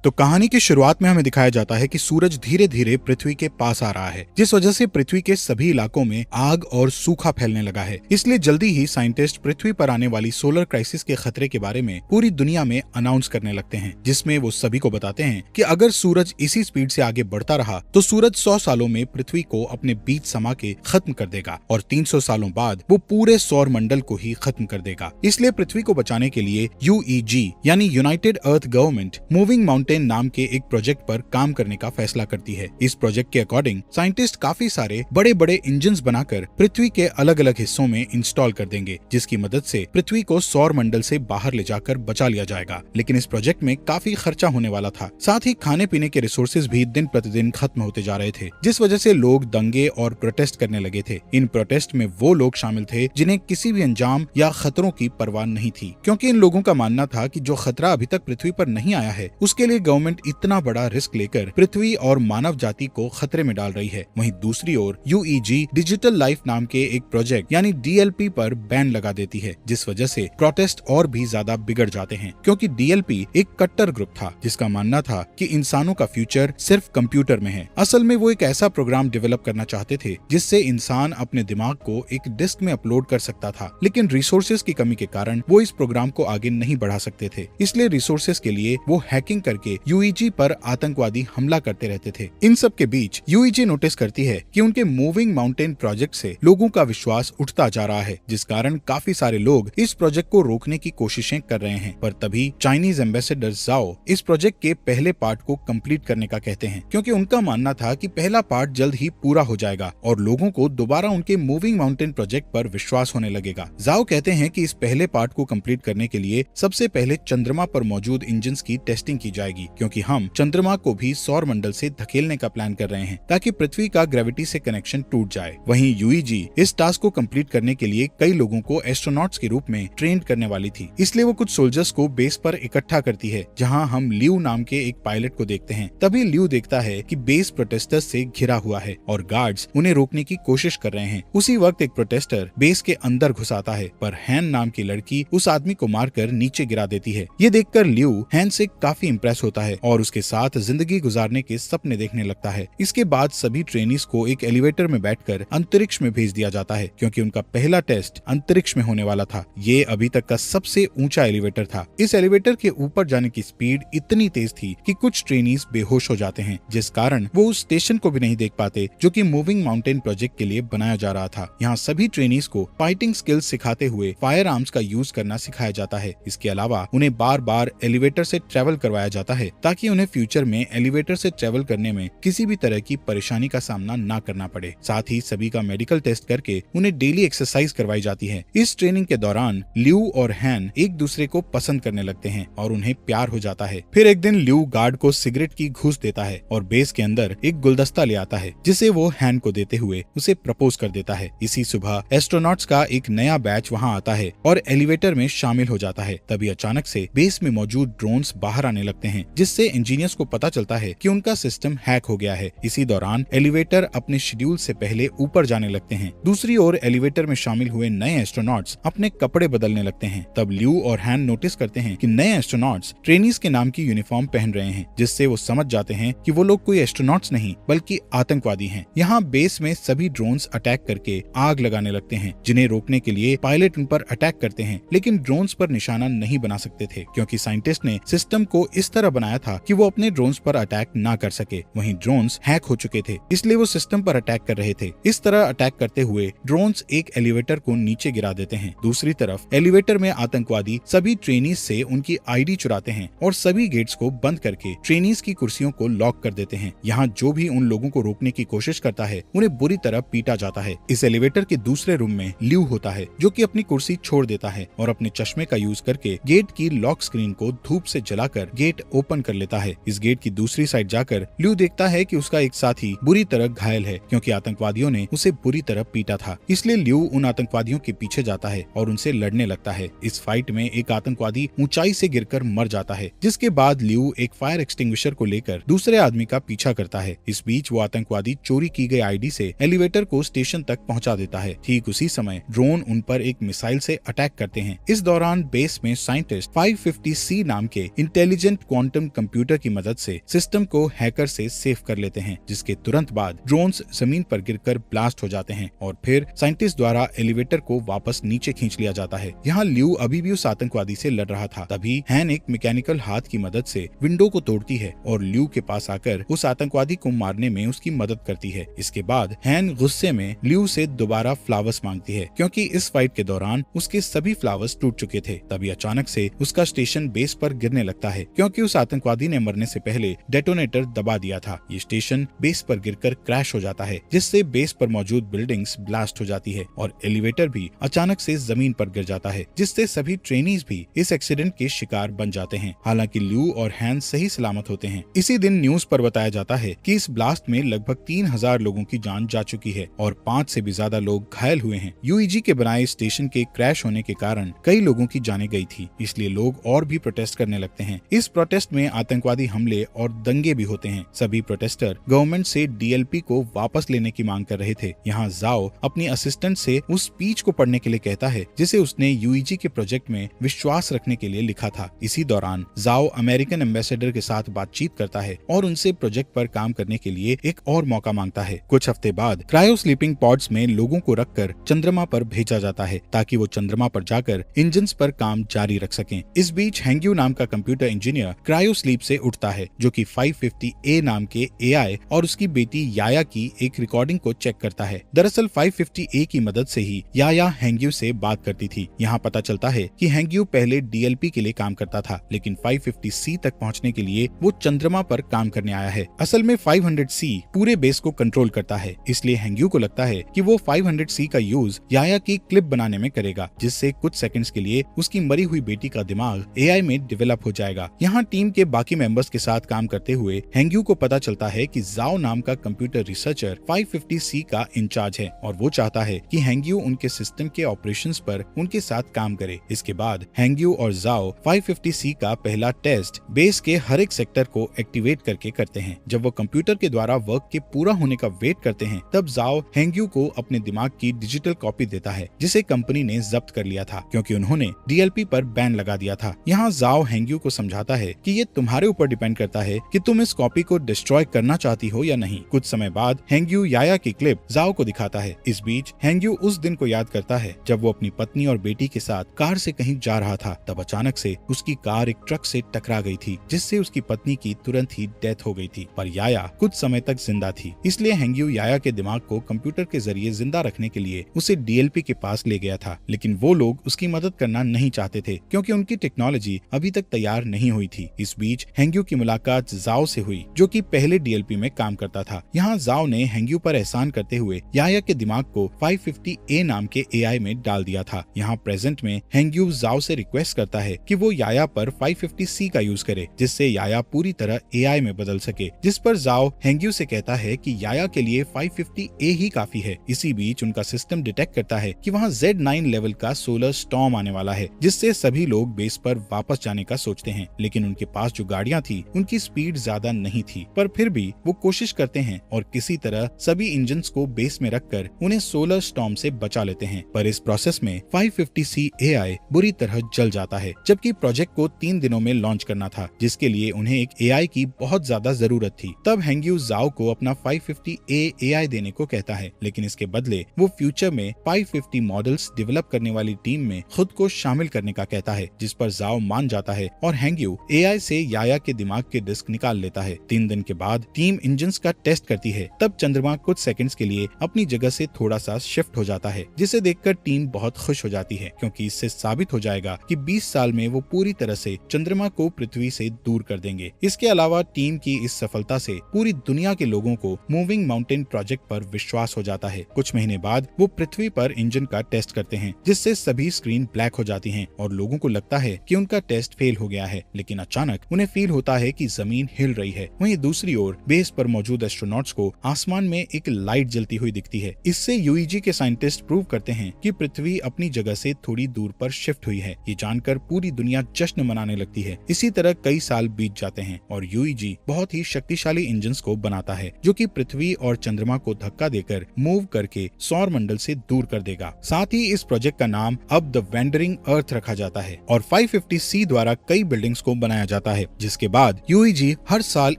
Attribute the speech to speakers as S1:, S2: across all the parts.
S1: तो कहानी की शुरुआत में हमें दिखाया जाता है कि सूरज धीरे धीरे पृथ्वी के पास आ रहा है, जिस वजह से पृथ्वी के सभी इलाकों में आग और सूखा फैलने लगा है। इसलिए जल्दी ही साइंटिस्ट पृथ्वी पर आने वाली सोलर क्राइसिस के खतरे के बारे में पूरी दुनिया में अनाउंस करने लगते हैं, जिसमें वो सभी को बताते हैं कि अगर सूरज इसी स्पीड से आगे बढ़ता रहा तो सूरज 100 सालों में पृथ्वी को अपने बीच समा के खत्म कर देगा और 300 सालों बाद वो पूरे सौर मंडल को ही खत्म कर देगा। इसलिए पृथ्वी को बचाने के लिए UEG यानी यूनाइटेड अर्थ गवर्नमेंट मूविंग माउंटेन नाम के एक प्रोजेक्ट पर काम करने का फैसला करती है। इस प्रोजेक्ट के अकॉर्डिंग साइंटिस्ट काफी सारे बड़े बड़े इंजन्स बनाकर पृथ्वी के अलग अलग हिस्सों में इंस्टॉल कर देंगे, जिसकी मदद से पृथ्वी को सौर मंडल से बाहर ले जाकर बचा लिया जाएगा। लेकिन इस प्रोजेक्ट में काफी खर्चा होने वाला था, साथ ही खाने पीने के रिसोर्सेज भी दिन प्रतिदिन खत्म होते जा रहे थे, जिस वजह से लोग दंगे और प्रोटेस्ट करने लगे थे। इन प्रोटेस्ट में वो लोग शामिल थे जिन्हें किसी भी अंजाम या खतरों की परवाह नहीं थी, क्योंकि इन लोगों का मानना था कि जो खतरा अभी तक पृथ्वी पर नहीं आया है उसके लिए गवर्नमेंट इतना बड़ा रिस्क लेकर पृथ्वी और मानव जाति को खतरे में डाल रही है। वहीं दूसरी ओर UEG डिजिटल लाइफ नाम के एक प्रोजेक्ट यानी DLP पर बैन लगा देती है, जिस वजह से प्रोटेस्ट और भी ज्यादा बिगड़ जाते हैं, क्योंकि DLP एक कट्टर ग्रुप था जिसका मानना था कि इंसानों का फ्यूचर सिर्फ कंप्यूटर में है। असल में वो एक ऐसा प्रोग्राम डेवलप करना चाहते थे जिससे इंसान अपने दिमाग को एक डिस्क में अपलोड कर सकता था, लेकिन रिसोर्सेज की कमी के कारण वो इस प्रोग्राम को आगे नहीं बढ़ा सकते थे। इसलिए रिसोर्सेज के लिए वो हैकिंग करके UEG पर आतंकवादी हमला करते रहते थे। इन सब के बीच UEG नोटिस करती है कि उनके मूविंग माउंटेन प्रोजेक्ट से लोगों का विश्वास उठता जा रहा है, जिस कारण काफी सारे लोग इस प्रोजेक्ट को रोकने की कोशिशें कर रहे हैं। पर तभी चाइनीज एम्बेसडर जाओ इस प्रोजेक्ट के पहले पार्ट को कंप्लीट करने का कहते हैं, क्योंकि उनका मानना था कि पहला पार्ट जल्द ही पूरा हो जाएगा और लोगों को दोबारा उनके मूविंग माउंटेन प्रोजेक्ट पर विश्वास होने लगेगा। जाओ कहते हैं कि इस पहले पार्ट को कंप्लीट करने के लिए सबसे पहले चंद्रमा पर मौजूद इंजन्स की टेस्टिंग की जाएगी, क्योंकि हम चंद्रमा को भी सौर मंडल से धकेलने का प्लान कर रहे हैं ताकि पृथ्वी का ग्रेविटी से कनेक्शन टूट जाए। वहीं UEG इस टास्क को कंप्लीट करने के लिए कई लोगों को एस्ट्रोनॉट्स के रूप में ट्रेन करने वाली थी, इसलिए वो कुछ सोल्जर्स को बेस पर इकट्ठा करती है, जहां हम लियू नाम के एक पायलट को देखते हैं। तभी लियू देखता है कि बेस प्रोटेस्टर्स से घिरा हुआ है और गार्ड्स उन्हें रोकने की कोशिश कर रहे हैं। उसी वक्त एक प्रोटेस्टर बेस के अंदर घुस आता है, पर हैन नाम की लड़की उस आदमी को मारकर नीचे गिरा देती है। ये देखकर लियू हैन से काफी इंप्रेस होता है और उसके साथ जिंदगी गुजारने के सपने देखने लगता है। इसके बाद सभी ट्रेनीज को एक एलिवेटर में बैठकर अंतरिक्ष में भेज दिया जाता है, क्योंकि उनका पहला टेस्ट अंतरिक्ष में होने वाला था। ये अभी तक का सबसे ऊंचा एलिवेटर था। इस एलिवेटर के ऊपर जाने की स्पीड इतनी तेज थी कि कुछ ट्रेनीज बेहोश हो जाते हैं, जिस कारण वो उस स्टेशन को भी नहीं देख पाते जो कि मूविंग माउंटेन प्रोजेक्ट के लिए बनाया जा रहा था। यहाँ सभी ट्रेनीज को फाइटिंग स्किल्स सिखाते हुए फायर आर्म्स का यूज करना सिखाया जाता है। इसके अलावा उन्हें बार बार एलिवेटर से ट्रेवल करवाया जाता है ताकि उन्हें फ्यूचर में एलिवेटर से ट्रेवल करने में किसी भी तरह की परेशानी का सामना ना करना पड़े। साथ ही सभी का मेडिकल टेस्ट करके उन्हें डेली एक्सरसाइज करवाई जाती है। इस ट्रेनिंग के दौरान लियू और हैन एक दूसरे को पसंद करने लगते हैं और उन्हें प्यार हो जाता है। फिर एक दिन लियू गार्ड को सिगरेट की घूस देता है और बेस के अंदर एक गुलदस्ता ले आता है, जिसे वो हैन को देते हुए उसे प्रपोज कर देता है। इसी सुबह एस्ट्रोनॉट्स का एक नया बैच वहाँ आता है और एलिवेटर में शामिल हो जाता है। तभी अचानक से बेस में मौजूद ड्रोन्स बाहर आने लगते हैं, जिससे इंजीनियर्स को पता चलता है कि उनका सिस्टम हैक हो गया है। इसी दौरान एलिवेटर अपने शेड्यूल से पहले ऊपर जाने लगते हैं। दूसरी ओर एलिवेटर में शामिल हुए नए एस्ट्रोनॉट्स अपने कपड़े बदलने लगते हैं। तब लियू और हैन नोटिस करते हैं कि नए एस्ट्रोनॉट्स ट्रेनीज के नाम की यूनिफॉर्म पहन रहे हैं, जिससे वो समझ जाते हैं कि वो लोग कोई एस्ट्रोनॉट्स नहीं बल्कि आतंकवादी हैं। यहाँ बेस में सभी ड्रोन्स अटैक करके आग लगाने लगते हैं, जिन्हें रोकने के लिए पायलट उन पर अटैक करते हैं, लेकिन ड्रोन्स पर निशाना नहीं बना सकते थे, क्योंकि साइंटिस्ट ने सिस्टम को इस तरह बनाया था कि वो अपने ड्रोन्स पर अटैक ना कर सके। वहीं ड्रोन्स हैक हो चुके थे, इसलिए वो सिस्टम पर अटैक कर रहे थे। इस तरह अटैक करते हुए ड्रोन्स एक एलिवेटर को नीचे गिरा देते हैं। दूसरी तरफ एलिवेटर में आतंकवादी सभी ट्रेनीज से उनकी ID चुराते हैं और सभी गेट्स को बंद करके ट्रेनीज की कुर्सियों को लॉक कर देते हैं। यहाँ जो भी उन लोगों को रोकने की कोशिश करता है उन्हें बुरी तरह पीटा जाता है। इस एलिवेटर के दूसरे रूम में लियू होता है, जो कि अपनी कुर्सी छोड़ देता है और अपने चश्मे का यूज करके गेट की लॉक स्क्रीन को धूप से जलाकर गेट ओपन कर लेता है। इस गेट की दूसरी साइड जाकर लियू देखता है कि उसका एक साथी बुरी तरह घायल है, क्योंकि आतंकवादियों ने उसे बुरी तरह पीटा था। इसलिए लियू उन आतंकवादियों के पीछे जाता है और उनसे लड़ने लगता है। इस फाइट में एक आतंकवादी ऊंचाई से गिरकर मर जाता है, जिसके बाद लियू एक फायर एक्सटिंग्विशर को लेकर दूसरे आदमी का पीछा करता है। इस बीच वो आतंकवादी चोरी की गई ID से एलिवेटर को स्टेशन तक पहुंचा देता है। ठीक उसी समय ड्रोन उन पर एक मिसाइल से अटैक करते हैं। इस दौरान बेस में साइंटिस्ट 550C नाम के इंटेलिजेंट क्वांटम क्वांटम कंप्यूटर की मदद से सिस्टम को हैकर से सेफ कर लेते हैं, जिसके तुरंत बाद ड्रोन्स जमीन पर गिरकर ब्लास्ट हो जाते हैं और फिर साइंटिस्ट द्वारा एलिवेटर को वापस नीचे खींच लिया जाता है। यहाँ ल्यू अभी भी उस आतंकवादी से लड़ रहा था। तभी हैन एक मैकेनिकल हाथ की मदद से विंडो को तोड़ती है और ल्यू के पास आकर उस आतंकवादी को मारने में उसकी मदद करती है। इसके बाद हैन गुस्से में ल्यू से दोबारा फ्लावर्स मांगती है, क्योंकि इस फाइट के दौरान उसके सभी फ्लावर्स टूट चुके थे। तभी अचानक से उसका स्टेशन बेस पर गिरने लगता है, क्योंकि उस आतंकवादी ने मरने से पहले डेटोनेटर दबा दिया था। ये स्टेशन बेस पर गिरकर क्रैश हो जाता है, जिससे बेस पर मौजूद बिल्डिंग्स ब्लास्ट हो जाती है और एलिवेटर भी अचानक से जमीन पर गिर जाता है, जिससे सभी ट्रेनीज भी इस एक्सीडेंट के शिकार बन जाते हैं। हालांकि ल्यू और हैन सही सलामत होते हैं। इसी दिन न्यूज पर बताया जाता है कि इस ब्लास्ट में लगभग 3000 लोगों की जान जा चुकी है और 5 से भी ज्यादा लोग घायल हुए हैं। यूईजी के बनाए स्टेशन के क्रैश होने के कारण कई लोगों की जानें गई थी, इसलिए लोग और भी प्रोटेस्ट करने लगते हैं। इस प्रोटेस्ट में आतंकवादी हमले और दंगे भी होते हैं। सभी प्रोटेस्टर गवर्नमेंट से डीएलपी को वापस लेने की मांग कर रहे थे। यहाँ जाओ अपनी असिस्टेंट से उस स्पीच को पढ़ने के लिए कहता है जिसे उसने यूईजी के प्रोजेक्ट में विश्वास रखने के लिए लिखा था। इसी दौरान जाओ अमेरिकन एम्बेसडर के साथ बातचीत करता है और उनसे प्रोजेक्ट पर काम करने के लिए एक और मौका मांगता है। कुछ हफ्ते बाद क्रायो स्लीपिंग पॉड्स में लोगों को रखकर चंद्रमा पर भेजा जाता है, ताकि वो चंद्रमा पर जाकर इंजन्स पर काम जारी रख सकें। इस बीच हैंग्यू नाम का कंप्यूटर इंजीनियर क्रायो स्लीप से उठता है, जो कि 550A नाम के एआई और उसकी बेटी याया की एक रिकॉर्डिंग को चेक करता है। दरअसल 550A की मदद से ही याया हैंग्यू से बात करती थी। यहाँ पता चलता है कि हैंग्यू पहले डीएलपी के लिए काम करता था, लेकिन 550C तक पहुँचने के लिए वो चंद्रमा पर काम करने आया है। असल में 500C पूरे बेस को कंट्रोल करता है, इसलिए हैंग्यू को लगता है कि वो 500C का यूज याया की क्लिप बनाने में करेगा, जिससे कुछ सेकंड्स के लिए उसकी मरी हुई बेटी का दिमाग एआई में डेवलप हो जाएगा। यहाँ टीम के बाकी मेंबर्स के साथ काम करते हुए हैंग्यू को पता चलता है कि जाओ नाम का कंप्यूटर रिसर्चर 550C का इंचार्ज है और वो चाहता है कि हैंग्यू उनके सिस्टम के ऑपरेशंस पर उनके साथ काम करे। इसके बाद हैंग्यू और जाओ 550C का पहला टेस्ट बेस के हर एक सेक्टर को एक्टिवेट करके करते हैं। जब वो कंप्यूटर के द्वारा वर्क के पूरा होने का वेट करते हैं, तब जाओ हैंग्यू को अपने दिमाग की डिजिटल कॉपी देता है, जिसे कंपनी ने जब्त कर लिया था, क्योंकि उन्होंने डीएलपी पर बैन लगा दिया था। यहाँ जाओ हैंग्यू को समझाता है कि ये तुम्हारे ऊपर डिपेंड करता है कि तुम इस कॉपी को डिस्ट्रॉय करना चाहती हो या नहीं। कुछ समय बाद हैंग्यू याया की क्लिप जाओ को दिखाता है। इस बीच हैंग्यू उस दिन को याद करता है जब वो अपनी पत्नी और बेटी के साथ कार से कहीं जा रहा था। तब अचानक से उसकी कार एक ट्रक से टकरा गई थी, जिससे उसकी पत्नी की तुरंत ही डेथ हो गई थी, पर याया कुछ समय तक जिंदा थी। इसलिए हैंग्यू याया के दिमाग को कंप्यूटर के जरिए जिंदा रखने के लिए उसे डीएलपी के पास ले गया था, लेकिन वो लोग उसकी मदद करना नहीं चाहते थे, क्योंकि उनकी टेक्नोलॉजी अभी तक तैयार नहीं हुई थी। इस बीच हैंग्यू की मुलाकात जाओ से हुई, जो कि पहले डीएलपी में काम करता था। यहाँ जाओ ने हैंग्यू पर एहसान करते हुए याया के दिमाग को 550A नाम के एआई में डाल दिया था। यहाँ प्रेजेंट में हैंग्यू जाओ से रिक्वेस्ट करता है कि वो याया पर 550C का यूज करे, जिससे याया पूरी तरह एआई में बदल सके, जिस पर जाओ हैंग्यू से कहता है कि याया के लिए 550A ही काफी है। इसी बीच उनका सिस्टम डिटेक्ट करता है कि वहाँ Z9 लेवल का सोलर स्टॉर्म आने वाला है, जिससे सभी लोग बेस पर वापस जाने का सोचते हैं, लेकिन उनके पास जो गाड़ियाँ थी उनकी स्पीड ज्यादा नहीं थी, पर फिर भी वो कोशिश करते हैं और किसी तरह सभी इंजन्स को बेस में रखकर उन्हें सोलर स्टॉर्म से बचा लेते हैं। पर इस प्रोसेस में 550C एआई बुरी तरह जल जाता है, जबकि प्रोजेक्ट को 3 दिनों में लॉन्च करना था, जिसके लिए उन्हें एक एआई की बहुत ज्यादा जरूरत थी। तब हैंग्यू जाओ को अपना 550A एआई देने को कहता है, लेकिन इसके बदले वो फ्यूचर में 550 मॉडल्स डेवलप करने वाली टीम में खुद को शामिल करने का कहता है, जिस पर जाओ मान जाता है और हैंग्यू एआई से याया के दिमाग के डिस्क निकाल लेता है। 3 दिन के बाद टीम इंजन्स का टेस्ट करती है। तब चंद्रमा कुछ सेकंड्स के लिए अपनी जगह से थोड़ा सा शिफ्ट हो जाता है, जिसे देखकर टीम बहुत खुश हो जाती है, क्योंकि इससे साबित हो जाएगा कि 20 साल में वो पूरी तरह से चंद्रमा को पृथ्वी से दूर कर देंगे। इसके अलावा टीम की इस सफलता से पूरी दुनिया के लोगों को मूविंग माउंटेन प्रोजेक्ट पर विश्वास हो जाता है। कुछ महीने बाद वो पृथ्वी पर इंजन का टेस्ट करते हैं, जिससे सभी स्क्रीन ब्लैक हो जाती हैं और लोगों को लगता है कि उनका टेस्ट फेल हो गया है, लेकिन अचानक उन्हें फील होता है कि जमीन हिल रही है। वहीं दूसरी ओर बेस पर मौजूद एस्ट्रोनॉट्स को आसमान में एक लाइट जलती हुई दिखती है। इससे यूईजी के साइंटिस्ट प्रूव करते हैं कि पृथ्वी अपनी जगह से थोड़ी दूर पर शिफ्ट हुई है। ये जानकर पूरी दुनिया जश्न मनाने लगती है। इसी तरह कई साल बीत जाते हैं और यूईजी बहुत ही शक्तिशाली इंजन्स को बनाता है, जो कि पृथ्वी और चंद्रमा को धक्का देकर मूव करके सौर मंडल से दूर कर देगा। साथ ही इस प्रोजेक्ट का नाम अब द वेंडरिंग अर्थ रखा जाता है और 550C द्वारा कई बिल्डिंग्स को बनाया जाता है। जाता है, जिसके बाद यूईजी हर साल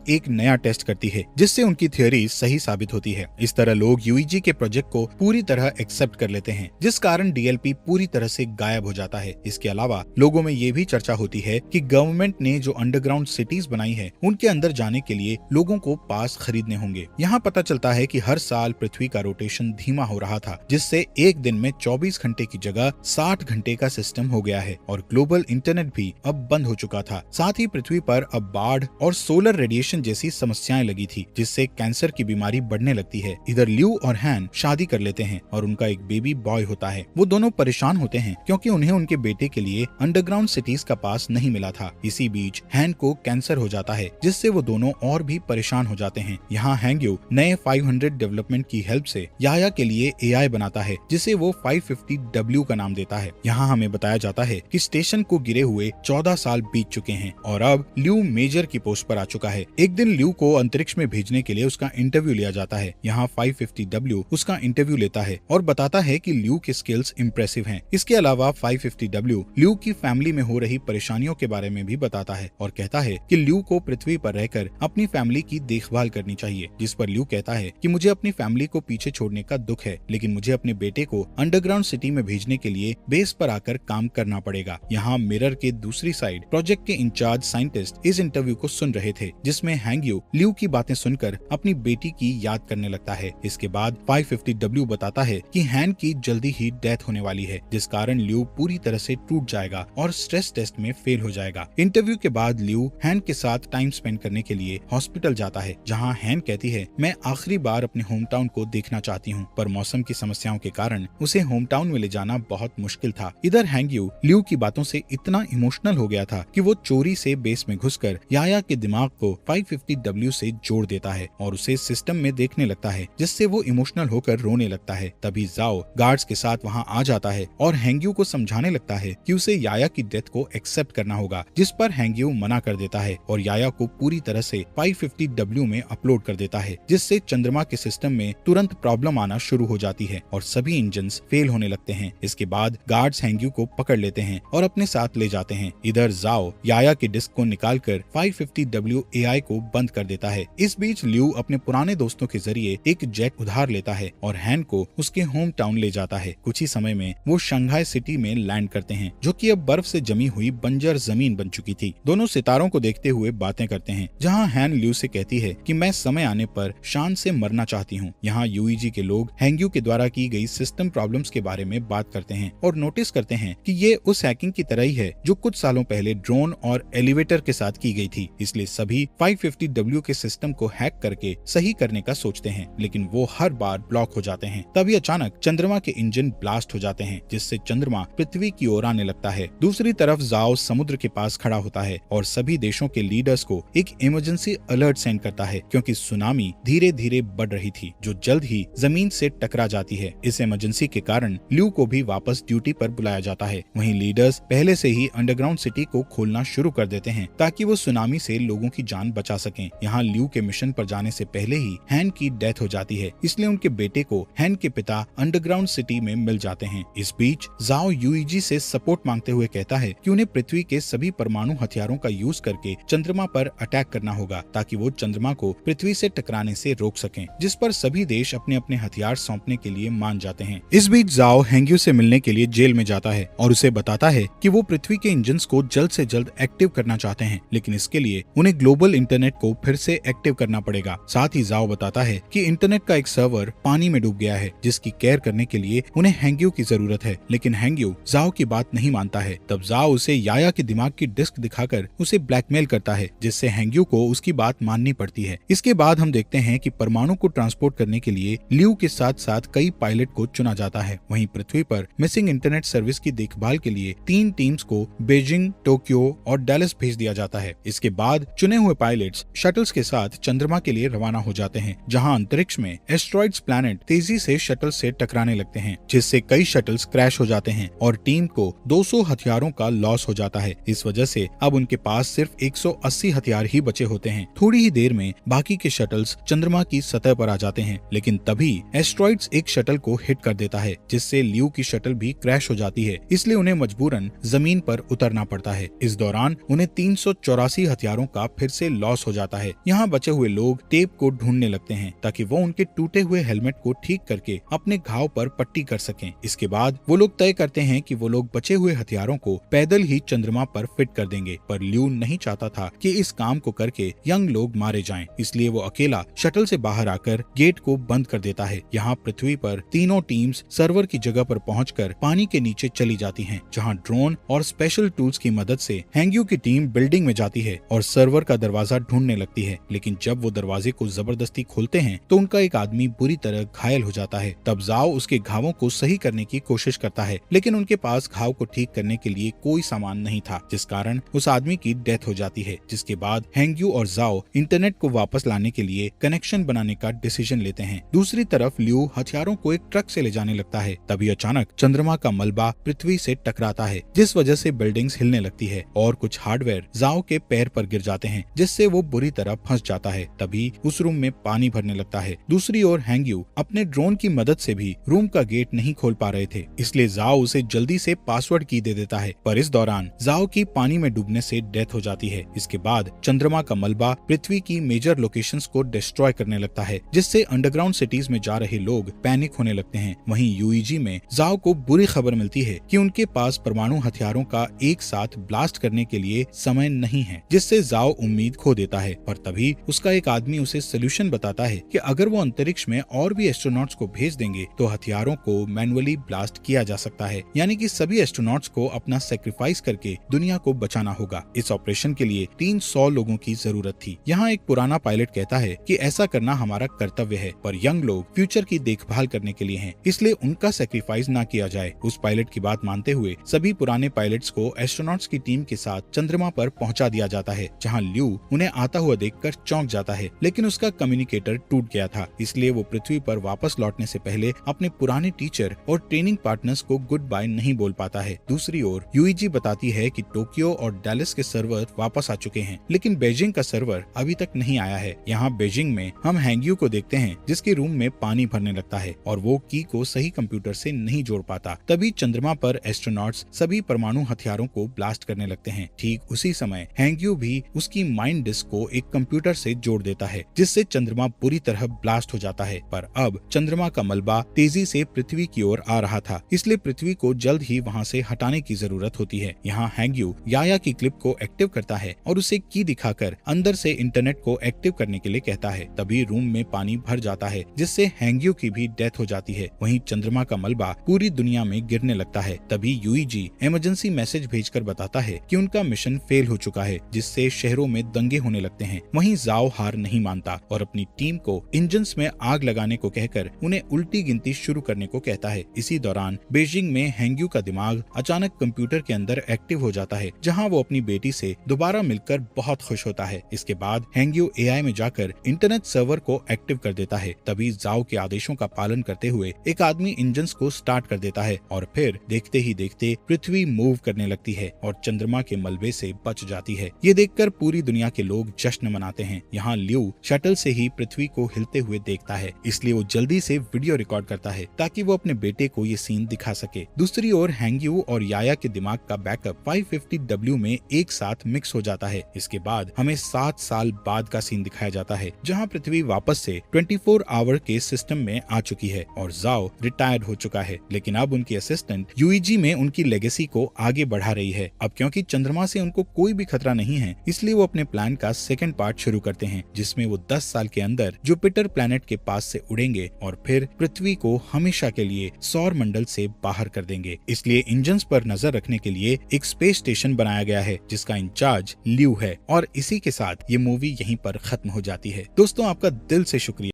S1: एक नया टेस्ट करती है जिससे उनकी थ्योरी सही साबित होती है। इस तरह लोग यूईजी के प्रोजेक्ट को पूरी तरह एक्सेप्ट कर लेते हैं, जिस कारण डीएलपी पूरी तरह से गायब हो जाता है। इसके अलावा लोगों में ये भी चर्चा होती है कि गवर्नमेंट ने जो अंडरग्राउंड सिटीज बनाई है उनके अंदर जाने के लिए लोगों को पास खरीदने होंगे। यहाँ पता चलता है कि हर साल पृथ्वी का रोटेशन धीमा हो रहा था, जिससे एक दिन में 24 घंटे की जगह 60 घंटे का सिस्टम हो गया है और ग्लोबल इंटरनेट भी अब बंद हो चुका था। साथ ही पृथ्वी पर अब बाढ़ और सोलर रेडिएशन जैसी समस्याएं लगी थी, जिससे कैंसर की बीमारी बढ़ने लगती है। इधर ल्यू और हैन शादी कर लेते हैं और उनका एक बेबी बॉय होता है। वो दोनों परेशान होते हैं क्योंकि उन्हें उनके बेटे के लिए अंडरग्राउंड सिटीज का पास नहीं मिला था। इसी बीच हैन को कैंसर हो जाता है, जिससे वो दोनों और भी परेशान हो जाते हैं। यहाँ हैंग्यू नए 500 डेवलपमेंट की हेल्प से याया के लिए एआई बनाता है, जिसे वो 550W का नाम देता है। यहाँ हमें बताया जाता है कि स्टेशन को गिरे हुए 14 साल बीत चुके हैं और अब ल्यू मेजर की पोस्ट पर आ चुका है। एक दिन ल्यू को अंतरिक्ष में भेजने के लिए उसका इंटरव्यू लिया जाता है। यहाँ 550W उसका इंटरव्यू लेता है और बताता है कि ल्यू के स्किल्स इम्प्रेसिव हैं। इसके अलावा 550W ल्यू की फैमिली में हो रही परेशानियों के बारे में भी बताता है और कहता है कि ल्यू को पृथ्वी पर रहकर अपनी फैमिली की देखभाल करनी चाहिए, जिस पर ल्यू कहता है कि मुझे अपनी फैमिली को पीछे छोड़ने का दुख है, लेकिन मुझे अपने बेटे को अंडरग्राउंड सिटी में भेजने के लिए बेस पर आकर काम करना पड़ेगा। यहाँ मिरर के दूसरी साइड प्रोजेक्ट के इंचार्ज साइंटिस्ट इस इंटरव्यू को सुन रहे थे, जिसमें हैंग्यू ल्यू की बातें सुनकर अपनी बेटी की याद करने लगता है। इसके बाद 550W बताता है कि हैन की जल्दी ही डेथ होने वाली है, जिस कारण ल्यू पूरी तरह से टूट जाएगा और स्ट्रेस टेस्ट में फेल हो जाएगा। इंटरव्यू के बाद ल्यू हैन के साथ टाइम स्पेंड करने के लिए हॉस्पिटल जाता है, जहाँ हैन कहती है मैं आखिरी बार अपने होम टाउन को देखना चाहती हूँ, पर मौसम की समस्याओं के कारण उसे होम टाउन में ले जाना बहुत मुश्किल था। इधर हैंग्यू ल्यू की बातों से इतना इमोशनल हो गया था कि वो चोरी से बेस में घुसकर याया के दिमाग को 550W से जोड़ देता है और उसे सिस्टम में देखने लगता है, जिससे वो इमोशनल होकर रोने लगता है। तभी जाओ गार्ड्स के साथ वहाँ आ जाता है और हैंग्यू को समझाने लगता है कि उसे याया की डेथ को एक्सेप्ट करना होगा, जिस पर हैंग्यू मना कर देता है और याया को पूरी तरह से 550W में अपलोड कर देता है, जिससे चंद्रमा के सिस्टम में तुरंत प्रॉब्लम आना शुरू हो जाती है और सभी इंजन्स फेल होने लगते हैं। इसके बाद गार्ड्स हैंग्यू को पकड़ लेते हैं और अपने साथ ले जाते हैं। इधर जाओ याया की डिस्क को निकालकर 550W एआई को बंद कर देता है। इस बीच ल्यू अपने पुराने दोस्तों के जरिए एक जेट उधार लेता है और हैन को उसके होम टाउन ले जाता है। कुछ ही समय में वो शंघाई सिटी में लैंड करते हैं, जो कि अब बर्फ से जमी हुई बंजर जमीन बन चुकी थी। दोनों सितारों को देखते हुए बातें करते हैं, जहाँ हैन ल्यू से कहती है कि मैं समय आने पर शान से मरना चाहती हूँ। यहाँ यूईजी के लोग हैंग्यू के द्वारा की गई सिस्टम प्रॉब्लम्स के बारे में बात करते हैं और नोटिस करते हैं कि ये उस हैकिंग की तरह ही है जो कुछ सालों पहले ड्रोन और एलिवेटर के साथ की गई थी। इसलिए सभी 550W के सिस्टम को हैक करके सही करने का सोचते हैं, लेकिन वो हर बार ब्लॉक हो जाते हैं। तभी अचानक चंद्रमा के इंजन ब्लास्ट हो जाते हैं, जिससे चंद्रमा पृथ्वी की ओर आने लगता है। दूसरी तरफ जाओ समुद्र के पास खड़ा होता है और सभी देशों के लीडर्स को एक इमरजेंसी अलर्ट सेंड करता है, क्योंकि सुनामी धीरे धीरे बढ़ रही थी जो जल्द ही जमीन से टकरा जाती है। इस इमरजेंसी के कारण ल्यू को भी वापस ड्यूटी पर बुलाया जाता है। वहीं लीडर्स पहले से ही अंडरग्राउंड सिटी को खोलना शुरू कर देते हैं ताकि वो सुनामी से लोगों की जान बचा सकें। यहाँ ल्यू के मिशन पर जाने से पहले ही हैन की डेथ हो जाती है, इसलिए उनके बेटे को हैन के पिता अंडरग्राउंड सिटी में मिल जाते हैं। इस बीच जाओ यूईजी से सपोर्ट मांगते हुए कहता है कि उन्हें पृथ्वी के सभी परमाणु हथियारों का यूज करके चंद्रमा पर अटैक करना होगा, ताकि वो चंद्रमा को पृथ्वी से टकराने से रोक सकें, जिस पर सभी देश अपने अपने हथियार सौंपने के लिए मान जाते हैं। इस बीच जाओ हैंग्यू से मिलने के लिए जेल में जाता है और उसे बताता है कि वो पृथ्वी के इंजन्स को जल्द से जल्द एक्टिव करना चाहते हैं, लेकिन इसके लिए उन्हें ग्लोबल इंटरनेट को फिर से एक्टिव करना पड़ेगा। साथ ही जाओ बताता है कि इंटरनेट का एक सर्वर पानी में डूब गया है, जिसकी केयर करने के लिए उन्हें हैंग्यू की जरूरत है, लेकिन हैंग्यू जाओ की बात नहीं मानता है। तब जाओ उसे याया के दिमाग की डिस्क दिखाकर उसे ब्लैकमेल करता है, जिससे हैंग्यू को उसकी बात माननी पड़ती है। इसके बाद हम देखते हैं कि परमाणु को ट्रांसपोर्ट करने के लिए ल्यू के साथ साथ कई पायलट को चुना जाता है। वहीं पृथ्वी पर मिसिंग इंटरनेट सर्विस की देखभाल के लिए 3 टीम्स को बीजिंग, टोक्यो और डैलस भेज दिया जाता है। इसके बाद चुने हुए पायलट्स शटल्स के साथ चंद्रमा के लिए रवाना हो जाते हैं, जहां अंतरिक्ष में एस्ट्रॉइड्स प्लैनेट तेजी से शटल से टकराने लगते हैं, जिससे कई शटल्स क्रैश हो जाते हैं और टीम को 200 हथियारों का लॉस हो जाता है। इस वजह से अब उनके पास सिर्फ 180 हथियार ही बचे होते हैं। थोड़ी ही देर में बाकी के शटल्स चंद्रमा की सतह पर आ जाते हैं, लेकिन तभी एस्ट्रॉइड्स एक शटल को हिट कर देता है, जिससे ल्यू की शटल भी क्रैश हो जाती है। इसलिए उन्हें मजबूरन जमीन पर उतरना पड़ता है। इस दौरान उन्हें 384 हथियारों का फिर से लॉस हो जाता है। यहाँ बचे हुए लोग टेप को ढूंढने लगते हैं ताकि वो उनके टूटे हुए हेलमेट को ठीक करके अपने घाव पर पट्टी कर सकें। इसके बाद वो लोग तय करते हैं कि वो लोग बचे हुए हथियारों को पैदल ही चंद्रमा पर फिट कर देंगे, पर ल्यू नहीं चाहता था कि इस काम को करके यंग लोग मारे जाएं, इसलिए वो अकेला शटल से बाहर आकर गेट को बंद कर देता है। यहाँ पृथ्वी पर तीनों टीम्स सर्वर की जगह पर पहुंचकर पानी के नीचे चली जाती हैं, जहाँ ड्रोन और स्पेशल टूल्स की मदद से हैंग्यू की टीम बिल्डिंग में जाती है और सर्वर का दरवाजा ढूंढने लगती है। लेकिन जब वो दरवाजे को जबरदस्ती खोलते हैं तो उनका एक आदमी बुरी तरह घायल हो जाता है। तब जाओ उसके घावों को सही करने की कोशिश करता है, लेकिन उनके पास घाव को ठीक करने के लिए कोई सामान नहीं था, जिस कारण उस आदमी की डेथ हो जाती है। जिसके बाद हैंग्यू और जाओ इंटरनेट को वापस लाने के लिए कनेक्शन बनाने का डिसीजन लेते हैं। दूसरी तरफ ल्यू हथियारों को एक ट्रक से ले जाने लगता है। तभी अचानक चंद्रमा का मलबा पृथ्वी से टकराता है, जिस वजह से बिल्डिंग्स हिलने लगती है और कुछ हार्डवेयर जाओ के पैर पर गिर जाते हैं, जिससे वो बुरी तरह फंस जाता है। तभी उस रूम में पानी भरने लगता है। दूसरी ओर हैंग्यू अपने ड्रोन की मदद से भी रूम का गेट नहीं खोल पा रहे थे, इसलिए जाओ उसे जल्दी से पासवर्ड की दे देता है, पर इस दौरान जाओ की पानी में डूबने से डेथ हो जाती है। इसके बाद चंद्रमा का मलबा पृथ्वी की मेजर लोकेशंस को डिस्ट्रॉय करने लगता है, जिससे अंडरग्राउंड सिटीज में जा रहे लोग पैनिक होने लगते हैं। वहीं यूईजी में जाओ को बुरी खबर मिलती है कि उनके पास परमाणु हथियारों का एक साथ ब्लास्ट करने के लिए समय नहीं है, जिससे जाओ उम्मीद खो देता है। पर तभी उसका एक आदमी उसे सोल्यूशन बताता है कि अगर वो अंतरिक्ष में और भी एस्ट्रोनॉट्स को भेज देंगे तो हथियारों को मैनुअली ब्लास्ट किया जा सकता है, यानी कि सभी एस्ट्रोनॉट्स को अपना सेक्रीफाइस करके दुनिया को बचाना होगा। इस ऑपरेशन के लिए 300 लोगों की जरूरत थी। यहाँ एक पुराना पायलट कहता है कि ऐसा करना हमारा कर्तव्य है, पर यंग लोग फ्यूचर की देखभाल करने के लिए हैं, इसलिए उनका सेक्रीफाइस ना किया जाए। उस पायलट की बात मानते हुए सभी पुराने पायलट्स को एस्ट्रोनॉट्स की टीम के साथ चंद्रमा पर पहुंचा दिया जाता है, जहां ल्यू उन्हें आता हुआ देखकर चौंक जाता है, लेकिन उसका कम्युनिकेटर टूट गया था, इसलिए वो पृथ्वी पर वापस लौटने से पहले अपने पुराने टीचर और ट्रेनिंग पार्टनर्स को गुड बाय नहीं बोल पाता है। दूसरी ओर यूईजी बताती है कि टोक्यो और डैलस के सर्वर वापस आ चुके हैं, लेकिन बीजिंग का सर्वर अभी तक नहीं आया है। यहाँ बीजिंग में हम हैंग्यू को देखते हैं, जिसके रूम में पानी भरने लगता है और वो की को सही कंप्यूटर से नहीं जोड़ पाता। तभी चंद्रमा पर एस्ट्रोनॉट्स सभी परमाणु हथियारों को ब्लास्ट करने लगते हैं। ठीक उसी समय हैंग्यू भी उसकी माइंड डिस्क को एक कंप्यूटर से जोड़ देता है, जिससे चंद्रमा बुरी तरह ब्लास्ट हो जाता है। पर अब चंद्रमा का मलबा तेजी से पृथ्वी की ओर आ रहा था, इसलिए पृथ्वी को जल्द ही वहाँ से हटाने की जरूरत होती है। यहाँ हैंग्यू याया की क्लिप को एक्टिव करता है और उसे की दिखाकर अंदर से इंटरनेट को एक्टिव करने के लिए कहता है। तभी रूम में पानी भर जाता है, जिससे हैंग्यू की भी डेथ हो जाती है। वहीं चंद्रमा का मलबा पूरी दुनिया में गिरने लगता है। तभी यूईजी इमरजेंसी मैसेज भेजकर बताता है कि उनका मिशन फेल हो चुका है, जिससे शहरों में दंगे होने लगते हैं। वहीं जाओ हार नहीं मानता और अपनी टीम को इंजन्स में आग लगाने को कहकर उन्हें उल्टी गिनती शुरू करने को कहता है। इसी दौरान बीजिंग में हैंग्यू का दिमाग अचानक कंप्यूटर के अंदर एक्टिव हो जाता है, जहां वो अपनी बेटी से दोबारा मिलकर बहुत खुश होता है। इसके बाद हैंग्यू एआई में जाकर इंटरनेट सर्वर को एक्टिव कर देता है। तभी जाओ के आदेशों का पालन करते हुए एक आदमी इंजन्स को स्टार्ट कर देता है और फिर देखते ही देखते पृथ्वी मूव करने लगती है और चंद्रमा के मलबे से बच जाती है। ये देखकर पूरी दुनिया के लोग जश्न मनाते हैं। यहाँ ल्यू शटल से ही पृथ्वी को हिलते हुए देखता है, इसलिए वो जल्दी से वीडियो रिकॉर्ड करता है ताकि वो अपने बेटे को ये सीन दिखा सके। दूसरी ओर हैंग्यू और याया के दिमाग का बैकअप 550W में एक साथ मिक्स हो जाता है। इसके बाद हमें 7 साल बाद का सीन दिखाया जाता है, जहाँ पृथ्वी वापस से 24 आवर के सिस्टम में आ चुकी है और जाओ रिटायर्ड हो चुका है। लेकिन अब उनकी असिस्टेंट यूईजी में उनकी लेगेसी को आगे बढ़ा रही है। अब क्योंकि चंद्रमा से उनको कोई भी खतरा नहीं है, इसलिए वो अपने प्लान का सेकंड पार्ट शुरू करते हैं, जिसमें वो 10 साल के अंदर जुपिटर प्लैनेट के पास से उड़ेंगे और फिर पृथ्वी को हमेशा के लिए सौर मंडल से बाहर कर देंगे। इसलिए इंजन्स पर नजर रखने के लिए एक स्पेस स्टेशन बनाया गया है, जिसका इंचार्ज ल्यू है। और इसी के साथ ये मूवी यहीं पर खत्म हो जाती है। दोस्तों, आपका दिल से शुक्रिया।